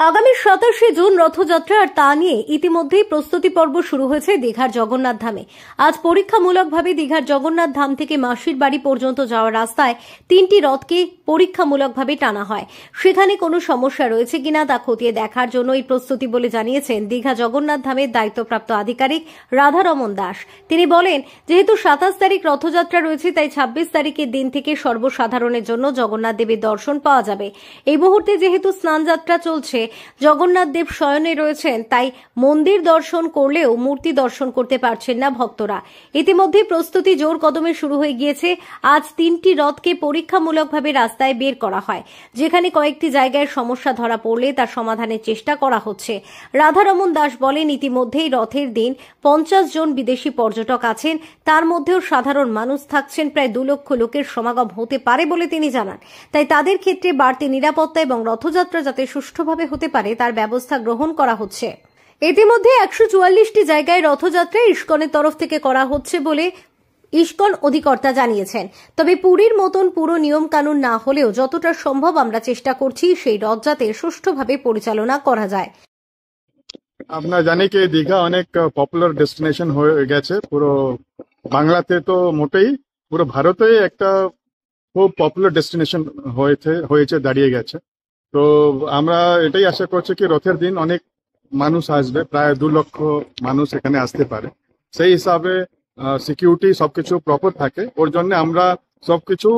আগামী 27শে জুন রথযাত্রা, আর তা নিয়ে ইতিমধ্যেই প্রস্তুতি পর্ব শুরু হয়েছে দীঘার জগন্নাথ ধামে। আজ পরীক্ষামূলকভাবে দীঘার জগন্নাথ ধাম থেকে মাসির বাড়ি পর্যন্ত যাওয়ার রাস্তায় 3টি রথকে পরীক্ষামূলকভাবে টানা হয়। সেখানে কোনো সমস্যা রয়েছে কিনা তা খতিয়ে দেখার জন্য এই প্রস্তুতি বলে জানিয়েছেন দীঘা জগন্নাথ ধামের দায়িত্বপ্রাপ্ত আধিকারিক রাধারমন দাস। তিনি বলেন, যেহেতু 27 তারিখ রথযাত্রা রয়েছে, তাই 26 তারিখের দিন থেকে সর্বসাধারণের জন্য জগন্নাথ দেবের দর্শন পাওয়া যাবে। এই মুহূর্তে যেহেতু স্নানযাত্রা চলছে, জগন্নাথ দেব শয়নে রয়েছেন, তাই মন্দির দর্শন করলেও মূর্তি দর্শন করতে পারছেন না ভক্তরা। ইতিমধ্যে প্রস্তুতি জোর কদমে শুরু হয়ে গিয়েছে। আজ 3টি রথকে পরীক্ষামূলকভাবে রাস্তায় বের করা হয়, যেখানে কয়েকটি জায়গায় সমস্যা ধরা পড়লে তার সমাধানের চেষ্টা করা হচ্ছে। রাধারমন দাস বলেন, ইতিমধ্যেই রথের দিন 50 জন বিদেশি পর্যটক আছেন, তার মধ্যেও সাধারণ মানুষ থাকছেন। প্রায় 2 লক্ষ লোকের সমাগম হতে পারে বলে তিনি জানান। তাই তাদের ক্ষেত্রে বাড়তি নিরাপত্তা এবং রথযাত্রা যাতে সুষ্ঠুভাবে হতে পারে তার ব্যবস্থা গ্রহণ করা হচ্ছে। ইতিমধ্যে 144টি জায়গায় রথযাত্রা ইস্কনের তরফ থেকে করা হচ্ছে বলে ইস্কন অধিকর্তা জানিয়েছেন। তবে পুরীর মতন পুরো নিয়ম কানুন না হলেও যতটা সম্ভব আমরা চেষ্টা করছি সেই রথ যাতে সুষ্ঠুভাবে পরিচালনা করা যায়। আপনারা জানি কি দীঘা অনেক পপুলার ডেস্টিনেশন হয়ে গেছে, পুরো বাংলাতে তো মোটেই, পুরো ভারতে একটা খুব পপুলার ডেস্টিনেশন হয়েছে দাঁড়িয়ে গেছে। তো আমরা এটাই আশা করছি কি রথের দিন অনেক মানুষ আসবে, প্রায় 2 লক্ষ মানুষ এখানে আসতে পারে। সেই হিসাবে সিকিউরিটি সবকিছু প্রপার থাকে, ওর জন্য আমরা সবকিছু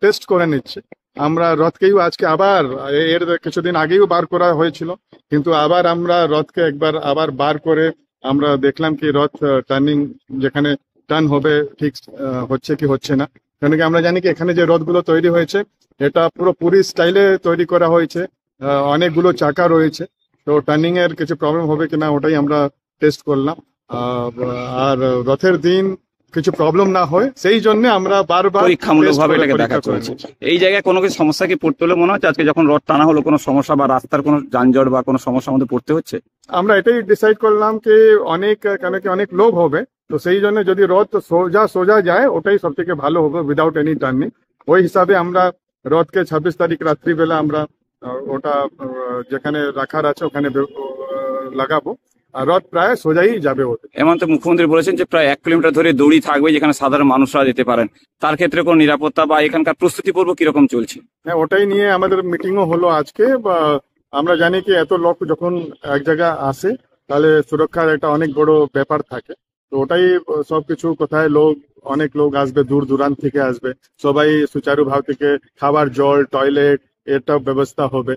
টেস্ট করে নিচ্ছি। আমরা রথকেও আজকে আবার এর কিছুদিন আগেও বার করা হয়েছিল, কিন্তু আবার আমরা রথকে একবার আবার বার করে আমরা দেখলাম কি রথ টার্নিং যেখানে টার্ন হবে ঠিক হচ্ছে কি হচ্ছে না। কেন কি আমরা জানি কি এখানে যে রথগুলো তৈরি হয়েছে এটা পুরো পুরী স্টাইলে তৈরি করা হয়েছে, অনেকগুলো চাকা রয়েছে, তো টার্নিং এর কিছু প্রবলেম হবে কিনা ওটাই আমরা টেস্ট করলাম। আর রথের দিন কিছু প্রবলেম না হয় সেই জন্য আমরা বারবার পরীক্ষামূলকভাবে এটাকে দেখা চলছে। এই জায়গায় কোনো কিছু সমস্যা কি পড়তে হলে মনে হচ্ছে আজকে যখন রথ টানা হলো কোনো সমস্যা বা রাস্তার কোনো যানজট বা কোনো সমস্যার মধ্যে পড়তে হচ্ছে? আমরা এটাই ডিসাইড করলাম কি অনেক লোক হবে, তো সেই জন্য যদি রথ সোজা যায় ওটাই সব থেকে ভালো হবে উইদাউট এনি টার্নিং। ওই হিসাবে আমরা রথকে 26 তারিখ রাত্রিবেলা আমরা ওটা যেখানে রাখার আছে ওখানে লাগাবো, আর রথ প্রায় সোজাই যাবে ওদের। এমন তো মুখ্যমন্ত্রী বলেছেন যে প্রায় 1 কিলোমিটার ধরে দড়ি থাকবে যেখানে সাধারণ মানুষরা যেতে পারেন, তার ক্ষেত্রে কোনো নিরাপত্তা বা এখানকার প্রস্তুতি পর্ব কিরকম চলছে? হ্যাঁ, ওটাই নিয়ে আমাদের মিটিংও হলো আজকে। আমরা জানি কি এত লোক যখন এক জায়গায় আসে তাহলে সুরক্ষার একটা অনেক বড় ব্যাপার থাকে, তো ওটাই সবকিছু কোথায় অনেক লোক আসবে, দূর দূরান্ত থেকে আসবে, সবাই সুচারুভাবে থেকে খাবার, জল, টয়লেট এটা ব্যবস্থা হবে।